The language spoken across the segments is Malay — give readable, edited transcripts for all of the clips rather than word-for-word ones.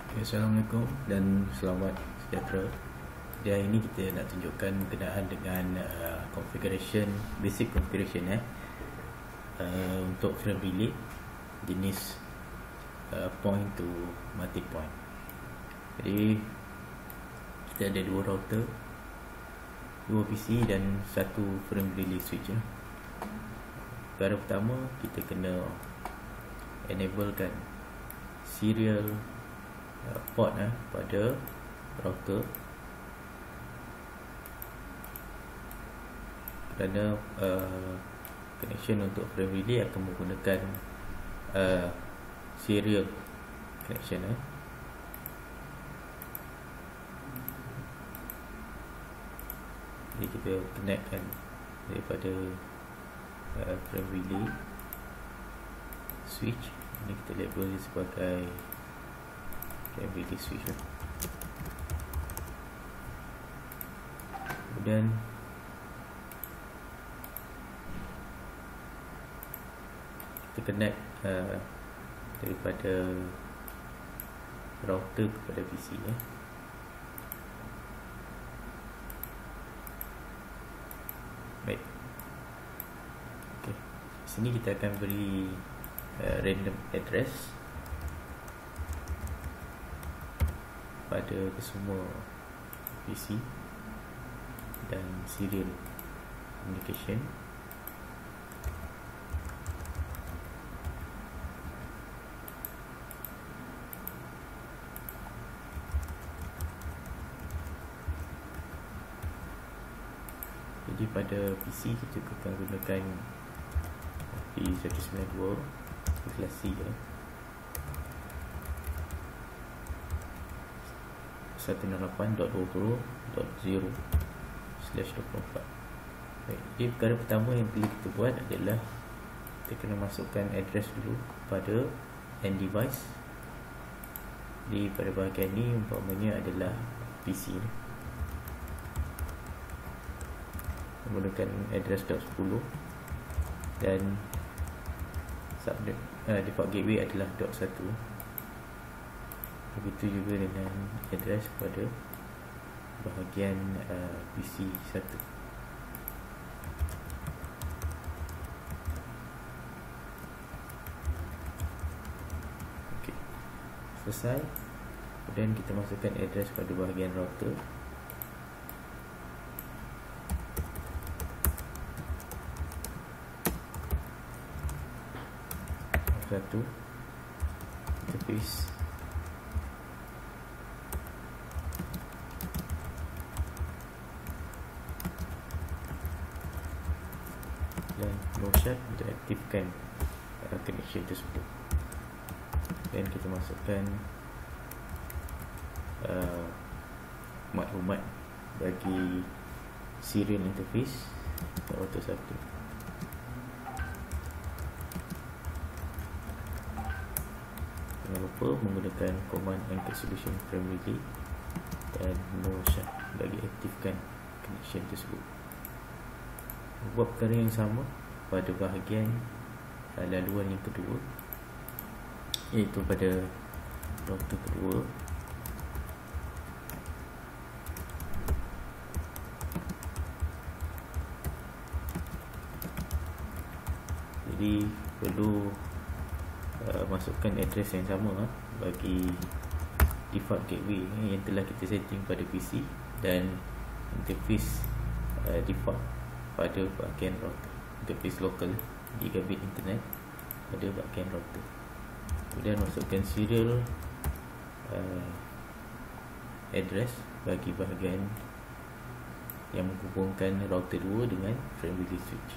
Okay, Assalamualaikum dan selamat sejahtera. Jadi hari ini kita nak tunjukkan berkenaan dengan basic configuration untuk frame relay jenis point to multi point. Jadi kita ada dua router, dua PC dan satu frame relay switch. Perkara pertama, kita kena enablekan serial port pada router, kerana connection untuk frame relay akan menggunakan serial connection. Jadi kita connectkan daripada frame relay switch. Ini kita label dia sebagai frame relay switch. Kemudian kita connect daripada router kepada PC. Baik. Okey. Sini kita akan beri random address pada kesemua PC dan serial communication. Jadi pada PC kita akan gunakan P192 kelas C 168.20.0/24. Jadi perkara pertama yang perlu kita buat adalah kita kena masukkan address dulu pada end device. Jadi pada bahagian ni umpamanya adalah PC menggunakan address .10 dan default gateway adalah .1. Begitu juga dengan address pada bahagian PC 1. Okey, selesai. Kemudian kita masukkan address pada bahagian router. Satu interface dan no shut untuk aktifkan connection tersebut. Dan kita masukkan maklumat bagi serial interface router 1. Jangan lupa menggunakan command encapsulation frame relay dan no shut bagi aktifkan connection tersebut. Buat perkara yang sama pada bahagian laluan yang kedua, iaitu pada router kedua. Jadi perlu masukkan address yang sama bagi default gateway yang telah kita setting pada PC dan interface default pada bahagian router, interface local gigabit internet pada bahagian router. Kemudian masukkan serial address bagi bahagian yang menghubungkan router 2 dengan frame relay switch.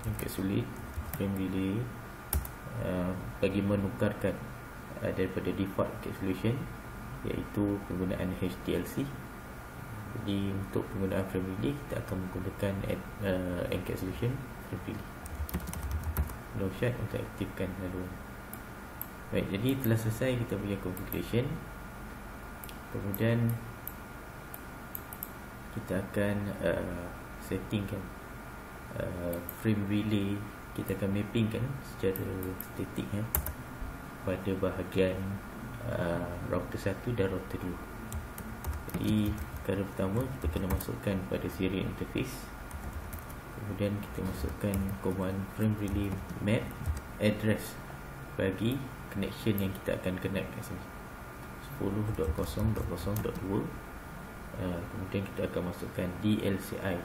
Yang sulit frame relay bagi menukarkan daripada default encapsulation, iaitu penggunaan HDLC. Jadi untuk penggunaan frame relay kita akan menggunakan encapsulation frame relay, no shut untuk aktifkan laluan. Baik, jadi telah selesai kita punya configuration. Kemudian kita akan settingkan frame relay kita akan mappingkan secara statik pada bahagian router 1 dan router 2. Jadi perkara pertama, kita kena masukkan pada serial interface. Kemudian kita masukkan command frame relay map address bagi connection yang kita akan connect kat sini, 10.0.0.2. Kemudian kita akan masukkan DLCI.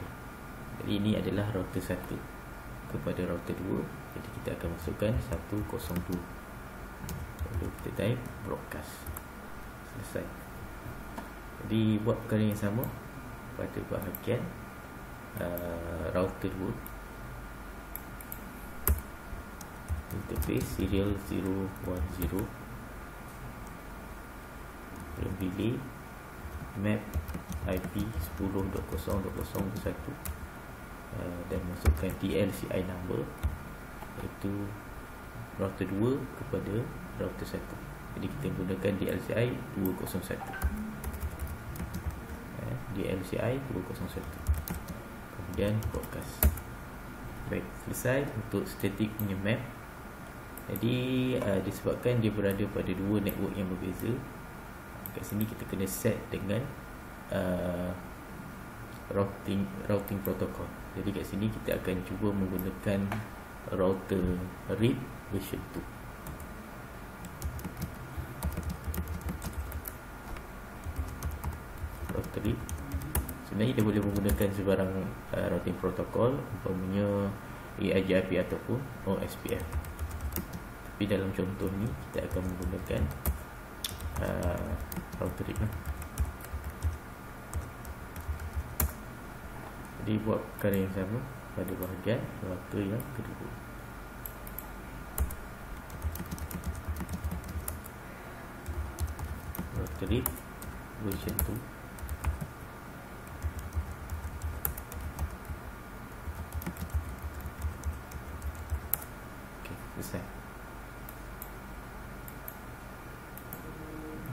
Jadi ini adalah router 1 kepada router 2. Jadi kita akan masukkan 102. Lalu kita type broadcast. Selesai. Jadi buat perkara yang sama pada bahagian router 2. Interface serial 010 relay map IP 10.0.0.1 dan masukkan DLCI number, iaitu router 2 kepada router 1. Jadi kita gunakan DLCI 201. DLCI 201. Kemudian broadcast. Baik, selesai untuk static punya map. Jadi disebabkan dia berada pada dua network yang berbeza, kat sini kita kena set dengan routing protocol. Jadi kat sini kita akan cuba menggunakan router RIP version 2. Router RIP sebenarnya dia boleh menggunakan sebarang routing protocol, umpamanya AIGRP ataupun OSPF. Tapi dalam contoh ni kita akan menggunakan router RIP. Jadi buat perkara yang sama pada bahagian router yang kedua. Router RIP version 2. Selesai.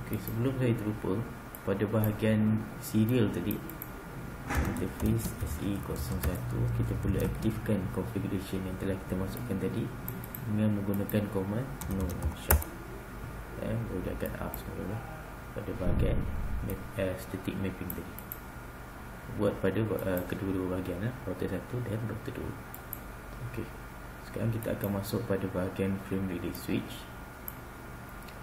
Okey, sebelum saya terlupa, pada bahagian serial tadi, interface SE01, kita perlu aktifkan configuration yang telah kita masukkan tadi dengan menggunakan command no shut. Boleh dekat up semula pada bahagian static mapping tadi. Buat pada kedua-dua bahagian, router 1 dan router 2. Okey. Sekarang kita akan masuk pada bahagian frame relay switch.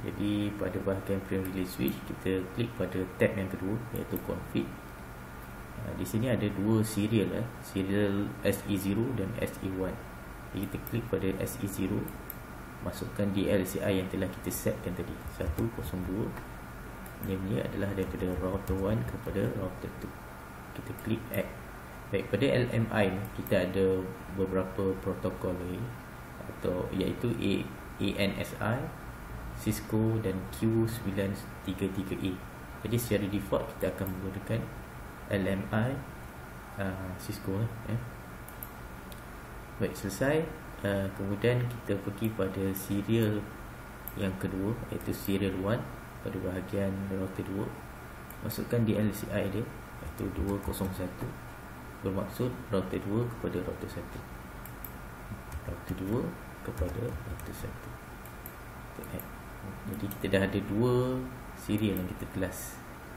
Jadi pada bahagian frame relay switch, kita klik pada tab yang kedua, iaitu config. Di sini ada dua serial, serial SE0 dan SE1. Jadi kita klik pada SE0, masukkan DLCI yang telah kita setkan tadi, 102. Name-nya adalah daripada router 1 kepada router 2. Kita klik add. Baik, pada LMI kita ada beberapa protokol lagi, atau iaitu ANSI, Cisco dan Q933A. Jadi secara default kita akan menggunakan LMI Cisco. Baik, selesai. Kemudian kita pergi pada serial yang kedua, iaitu serial 1 pada bahagian router 2. Masukkan DLCI dia, iaitu 201. Bermaksud router 2 kepada router 1. Router 2 kepada router 1. Jadi kita dah ada dua serial yang kita telah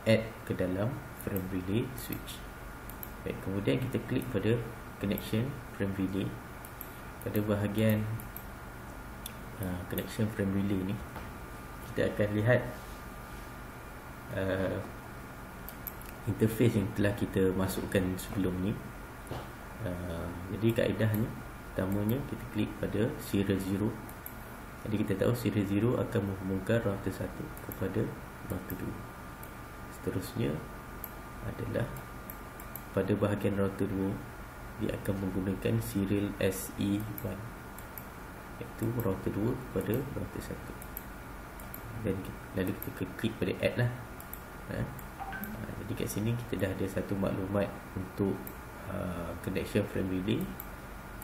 add ke dalam frame relay switch. Baik, kemudian kita klik pada connection frame relay. Pada bahagian connection frame relay ni, kita akan lihat interface yang telah kita masukkan sebelum ni. Jadi kaedahnya, pertamanya kita klik pada serial 0. Jadi kita tahu serial 0 akan menghubungkan router 1 kepada router 2. Seterusnya adalah pada bahagian router 2, dia akan menggunakan serial SE1, iaitu router 2 kepada router 1. Dan lalu kita klik pada add lah. Jadi kat sini kita dah ada satu maklumat untuk connection frame relay.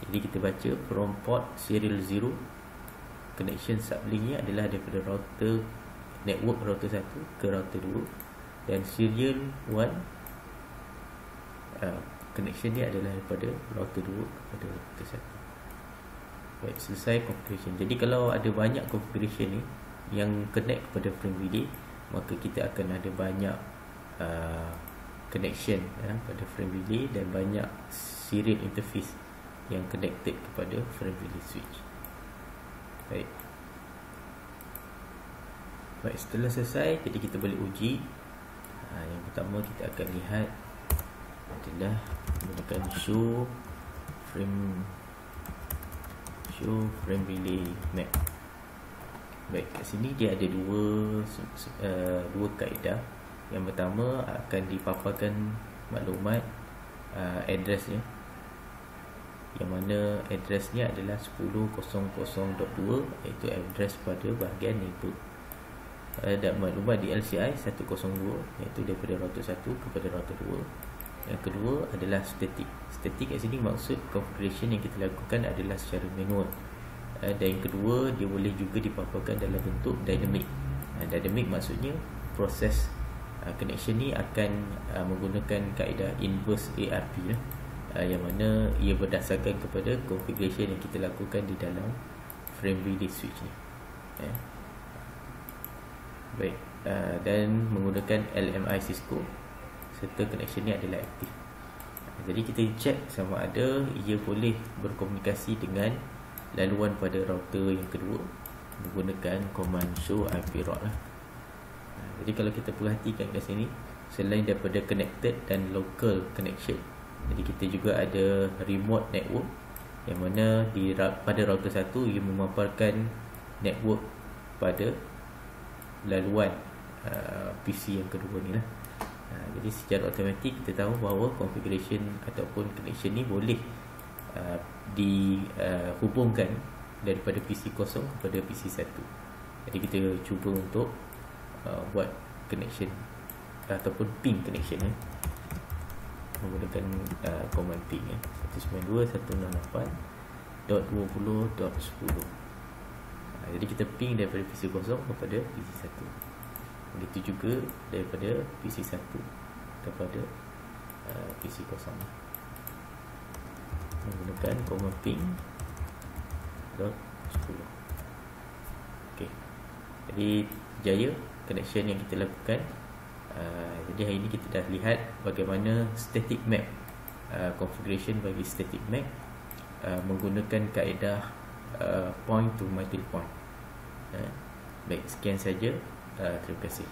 Jadi kita baca from port serial 0, connection sublinknya adalah daripada router network router 1 ke router 2, dan serial 1 connection dia adalah daripada router 2 kepada router 1. Baik, selesai configuration. Jadi kalau ada banyak configuration ni yang connect kepada frame relay, maka kita akan ada banyak connection pada frame relay dan banyak serial interface yang connected kepada frame relay switch. Baik. Baik, setelah selesai, jadi kita boleh uji. Yang pertama kita akan lihat adalah menggunakan show frame relay map. Baik, kat sini dia ada dua kaedah. Yang pertama akan dipaparkan maklumat addressnya, yang mana addressnya adalah 10.0.0.2, iaitu address pada bahagian network. Dan maklumat di LCI 102, iaitu daripada router 1 kepada router 2. Yang kedua adalah static. Static kat sini maksud configuration yang kita lakukan adalah secara manual. Dan yang kedua, dia boleh juga dipaparkan dalam bentuk dynamic. Dynamic maksudnya proses connection ni akan menggunakan kaedah inverse ARP yang mana ia berdasarkan kepada configuration yang kita lakukan di dalam frame relay switch ni. Baik, dan menggunakan LMI Cisco serta connection ni adalah aktif. Jadi kita check sama ada ia boleh berkomunikasi dengan laluan pada router yang kedua menggunakan command show IP route lah. Jadi kalau kita perhatikan kat sini, selain daripada connected dan local connection, jadi kita juga ada remote network, yang mana pada router 1 ia memaparkan network pada laluan PC yang kedua ni lah. Jadi secara automatik kita tahu bahawa configuration ataupun connection ni boleh dihubungkan daripada PC kosong kepada PC 1. Jadi kita cuba untuk buat connection ataupun ping connection menggunakan command ping 192.168.20.10. Jadi kita ping daripada PC kosong kepada PC 1. Begitu juga daripada PC 1 kepada PC kosong menggunakan command ping .10. Okey. Jadi jaya connection yang kita lakukan. Jadi hari ini kita dah lihat bagaimana static map, configuration bagi static map menggunakan kaedah point to multi point. Baik, sekian saja. Terima kasih.